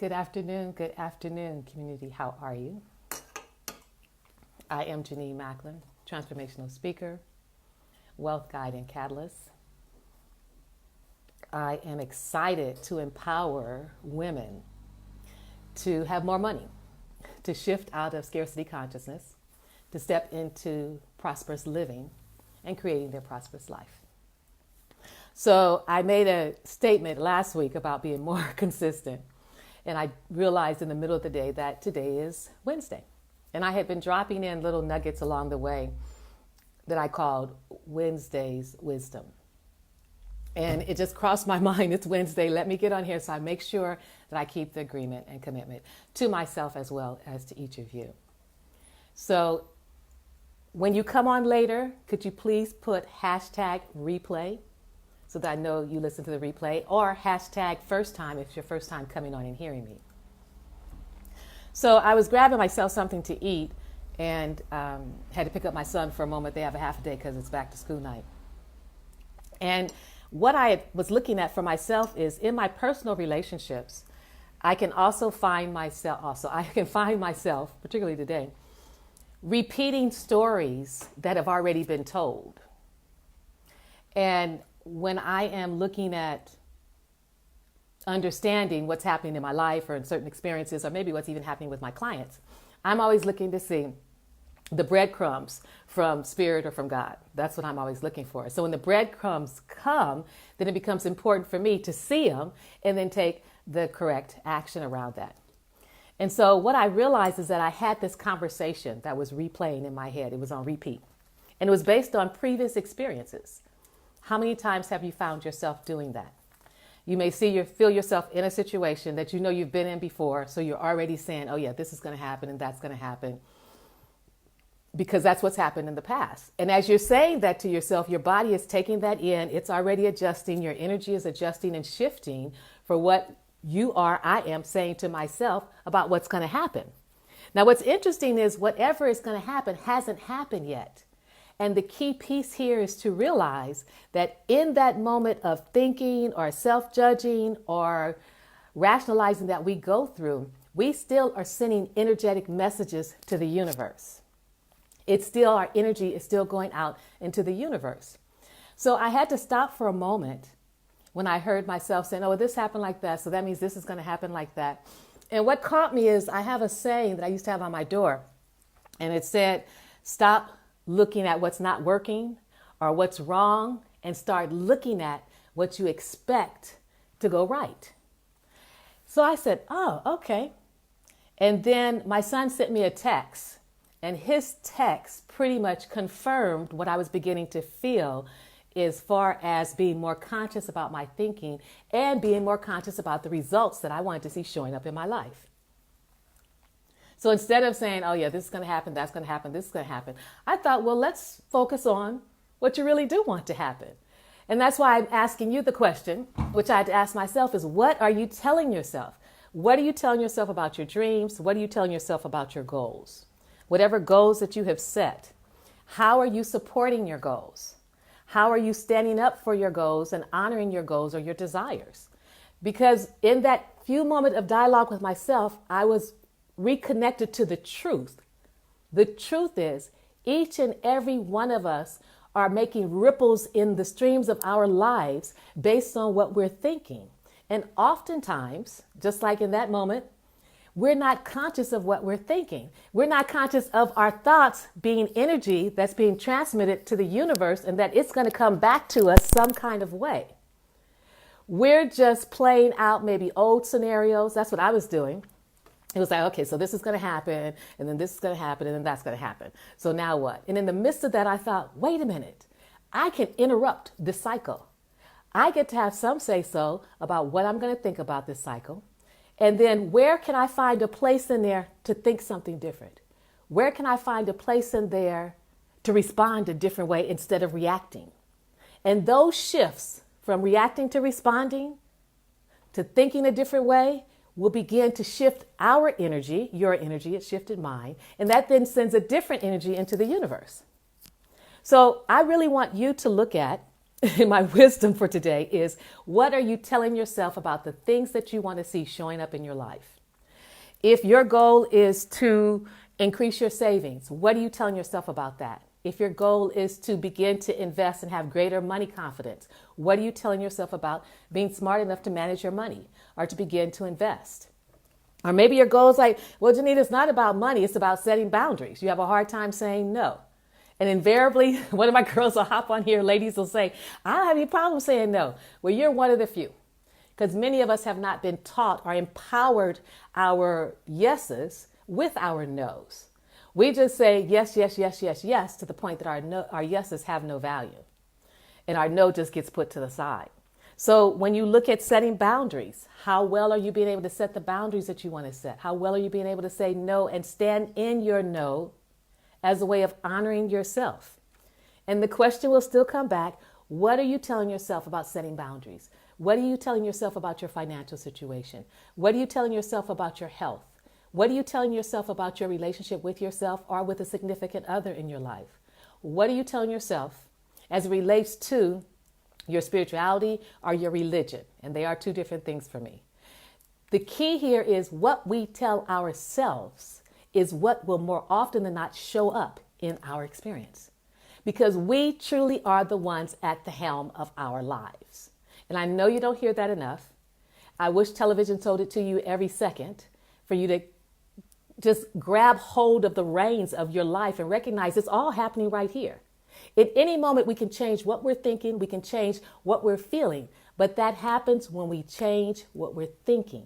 Good afternoon, community. How are you? I am Jenenne Macklin, transformational speaker, wealth guide, and catalyst. I am excited to empower women to have more money, to shift out of scarcity consciousness, to step into prosperous living and creating their prosperous life. So I made a statement last week about being more consistent. And I realized in the middle of the day that today is Wednesday. And I had been dropping in little nuggets along the way that I called Wednesday's wisdom. And it just crossed my mind, it's Wednesday, let me get on here so I make sure that I keep the agreement and commitment to myself as well as to each of you. So when you come on later, could you please put hashtag replay so that I know you listen to the replay, or hashtag first time if it's your first time coming on and hearing me. So I was grabbing myself something to eat and had to pick up my son for a moment. They have a half a day because it's back to school night. And what I was looking at for myself is in my personal relationships, I can find myself, particularly today, repeating stories that have already been told. And when I am looking at understanding what's happening in my life or in certain experiences, or maybe what's even happening with my clients, I'm always looking to see the breadcrumbs from spirit or from God. That's what I'm always looking for. So when the breadcrumbs come, then it becomes important for me to see them and then take the correct action around that. And so what I realized is that I had this conversation that was replaying in my head. It was on repeat. And it was based on previous experiences. How many times have you found yourself doing that? You may feel yourself in a situation that you know you've been in before, so you're already saying, oh yeah, this is going to happen and that's going to happen, because that's what's happened in the past. And as you're saying that to yourself, your body is taking that in, it's already adjusting, your energy is adjusting and shifting for what I am saying to myself about what's going to happen. Now what's interesting is whatever is going to happen hasn't happened yet. And the key piece here is to realize that in that moment of thinking or self-judging or rationalizing that we go through, we still are sending energetic messages to the universe. Our energy is still going out into the universe. So I had to stop for a moment when I heard myself saying, oh, this happened like that, so that means this is going to happen like that. And what caught me is I have a saying that I used to have on my door, and it said, stop looking at what's not working or what's wrong and start looking at what you expect to go right. So I said, oh, okay. And then my son sent me a text, and his text pretty much confirmed what I was beginning to feel as far as being more conscious about my thinking and being more conscious about the results that I wanted to see showing up in my life. So instead of saying, oh yeah, this is going to happen, that's going to happen, this is going to happen, I thought, well, let's focus on what you really do want to happen. And that's why I'm asking you the question, which I had to ask myself, is what are you telling yourself? What are you telling yourself about your dreams? What are you telling yourself about your goals? Whatever goals that you have set, how are you supporting your goals? How are you standing up for your goals and honoring your goals or your desires? Because in that few moments of dialogue with myself, I was reconnected to the truth. The truth is each and every one of us are making ripples in the streams of our lives based on what we're thinking. And oftentimes, just like in that moment, we're not conscious of what we're thinking. We're not conscious of our thoughts being energy that's being transmitted to the universe and that it's going to come back to us some kind of way. We're just playing out maybe old scenarios. That's what I was doing. It was like, okay, so this is going to happen, and then this is going to happen, and then that's going to happen. So now what? And in the midst of that, I thought, wait a minute. I can interrupt this cycle. I get to have some say-so about what I'm going to think about this cycle. And then where can I find a place in there to think something different? Where can I find a place in there to respond a different way instead of reacting? And those shifts from reacting to responding to thinking a different way will begin to shift our energy, your energy, it shifted mine, and that then sends a different energy into the universe. So I really want you to look at, my wisdom for today is, what are you telling yourself about the things that you want to see showing up in your life? If your goal is to increase your savings, what are you telling yourself about that? If your goal is to begin to invest and have greater money confidence, what are you telling yourself about being smart enough to manage your money or to begin to invest? Or maybe your goal is like, well, Jenenne, it's not about money. It's about setting boundaries. You have a hard time saying no. And invariably, one of my girls will hop on here, ladies will say, I don't have any problem saying no. Well, you're one of the few. Because many of us have not been taught or empowered our yeses with our nos. We just say yes, yes, yes, yes, yes, to the point that our yeses have no value. And our no just gets put to the side. So when you look at setting boundaries, how well are you being able to set the boundaries that you want to set? How well are you being able to say no and stand in your no as a way of honoring yourself? And the question will still come back, what are you telling yourself about setting boundaries? What are you telling yourself about your financial situation? What are you telling yourself about your health? What are you telling yourself about your relationship with yourself or with a significant other in your life? What are you telling yourself as it relates to your spirituality or your religion? And they are two different things for me. The key here is what we tell ourselves is what will more often than not show up in our experience. Because we truly are the ones at the helm of our lives. And I know you don't hear that enough. I wish television told it to you every second for you to just grab hold of the reins of your life and recognize it's all happening right here. At any moment, we can change what we're thinking. We can change what we're feeling. But that happens when we change what we're thinking.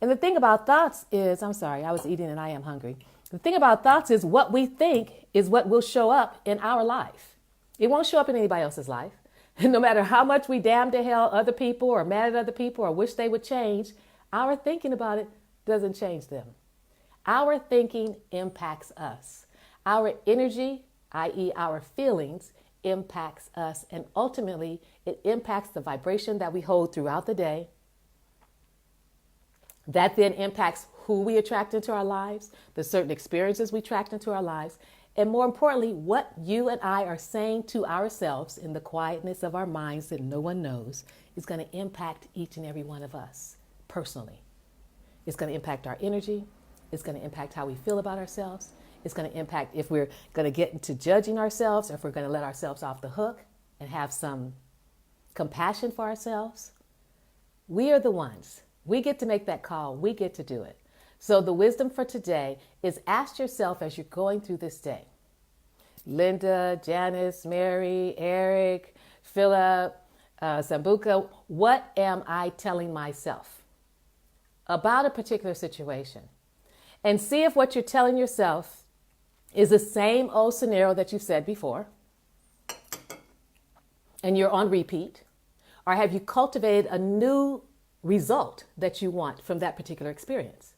And the thing about thoughts is, I'm sorry, I was eating and I am hungry. The thing about thoughts is what we think is what will show up in our life. It won't show up in anybody else's life. And no matter how much we damn to hell other people or mad at other people or wish they would change, our thinking about it doesn't change them. Our thinking impacts us. Our energy, i.e. our feelings, impacts us. And ultimately, it impacts the vibration that we hold throughout the day. That then impacts who we attract into our lives, the certain experiences we attract into our lives, and more importantly, what you and I are saying to ourselves in the quietness of our minds that no one knows is going to impact each and every one of us personally. It's going to impact our energy. It's going to impact how we feel about ourselves. It's going to impact if we're going to get into judging ourselves or if we're going to let ourselves off the hook and have some compassion for ourselves. We are the ones. We get to make that call. We get to do it. So the wisdom for today is ask yourself as you're going through this day. Linda, Janice, Mary, Eric, Philip, Sambuca, what am I telling myself about a particular situation? And see if what you're telling yourself is the same old scenario that you said before and you're on repeat, or have you cultivated a new result that you want from that particular experience?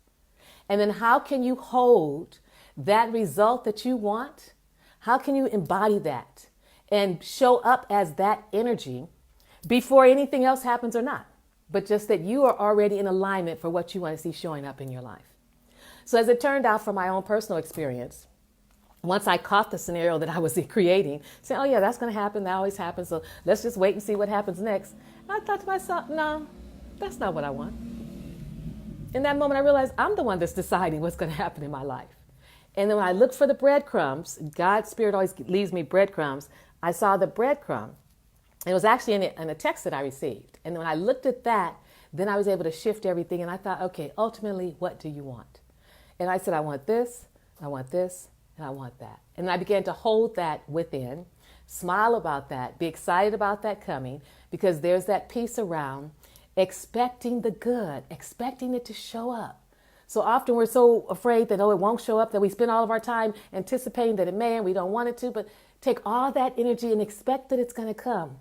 And then how can you hold that result that you want? How can you embody that and show up as that energy before anything else happens or not? But just that you are already in alignment for what you want to see showing up in your life. So as it turned out from my own personal experience, once I caught the scenario that I was creating, saying, oh yeah, that's going to happen. That always happens. So let's just wait and see what happens next. And I thought to myself, no, that's not what I want. In that moment, I realized I'm the one that's deciding what's going to happen in my life. And then when I looked for the breadcrumbs, God's Spirit always leaves me breadcrumbs. I saw the breadcrumb. It was actually in a text that I received. And when I looked at that, then I was able to shift everything. And I thought, okay, ultimately, what do you want? And I said, I want this, I want this, and I want that. And I began to hold that within, smile about that, be excited about that coming, because there's that piece around expecting the good, expecting it to show up. So often we're so afraid that, oh, it won't show up, that we spend all of our time anticipating that it may and we don't want it to, but take all that energy and expect that it's going to come.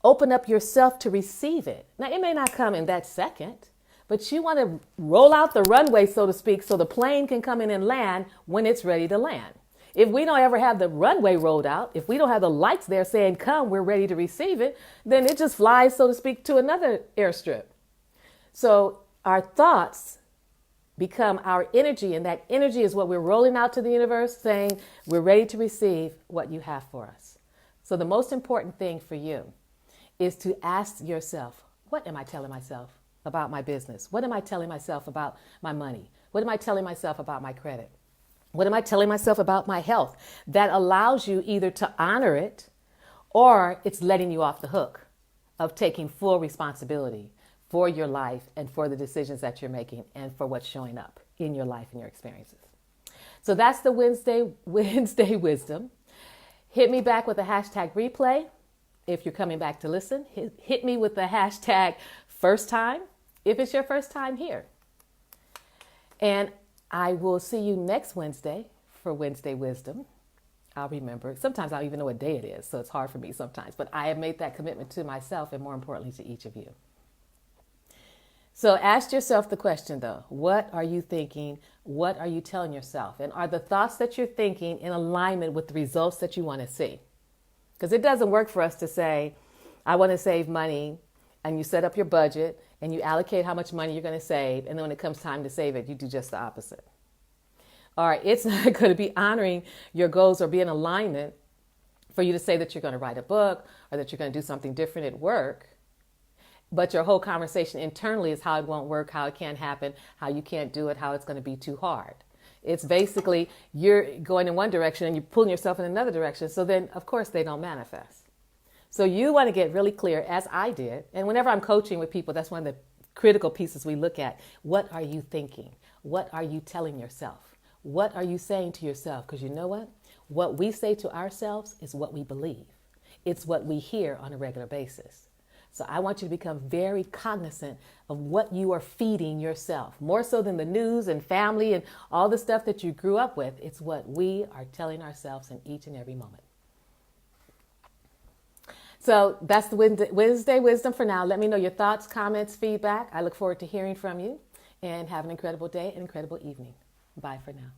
Open up yourself to receive it. Now, it may not come in that second, but you want to roll out the runway, so to speak, so the plane can come in and land when it's ready to land. If we don't ever have the runway rolled out, if we don't have the lights there saying, come, we're ready to receive it, then it just flies, so to speak, to another airstrip. So our thoughts become our energy, and that energy is what we're rolling out to the universe, saying, we're ready to receive what you have for us. So the most important thing for you is to ask yourself, what am I telling myself about my business? What am I telling myself about my money? What am I telling myself about my credit? What am I telling myself about my health? That allows you either to honor it or it's letting you off the hook of taking full responsibility for your life and for the decisions that you're making and for what's showing up in your life and your experiences. So that's the Wednesday wisdom. Hit me back with a hashtag replay if you're coming back to listen. Hit me with the hashtag first time if it's your first time here. And I will see you next Wednesday for Wednesday Wisdom. I'll remember. Sometimes I don't even know what day it is, so it's hard for me sometimes. But I have made that commitment to myself and more importantly to each of you. So ask yourself the question, though. What are you thinking? What are you telling yourself? And are the thoughts that you're thinking in alignment with the results that you want to see? Because it doesn't work for us to say, I want to save money, and you set up your budget, and you allocate how much money you're going to save, and then when it comes time to save it, you do just the opposite. All right, it's not going to be honoring your goals or be in alignment for you to say that you're going to write a book or that you're going to do something different at work. But your whole conversation internally is how it won't work, how it can't happen, how you can't do it, how it's going to be too hard. It's basically you're going in one direction and you're pulling yourself in another direction. So then, of course, they don't manifest. So you want to get really clear, as I did. And whenever I'm coaching with people, that's one of the critical pieces we look at. What are you thinking? What are you telling yourself? What are you saying to yourself? Because you know what? What we say to ourselves is what we believe. It's what we hear on a regular basis. So I want you to become very cognizant of what you are feeding yourself, more so than the news and family and all the stuff that you grew up with. It's what we are telling ourselves in each and every moment. So that's the Wednesday Wisdom for now. Let me know your thoughts, comments, feedback. I look forward to hearing from you, and have an incredible day and incredible evening. Bye for now.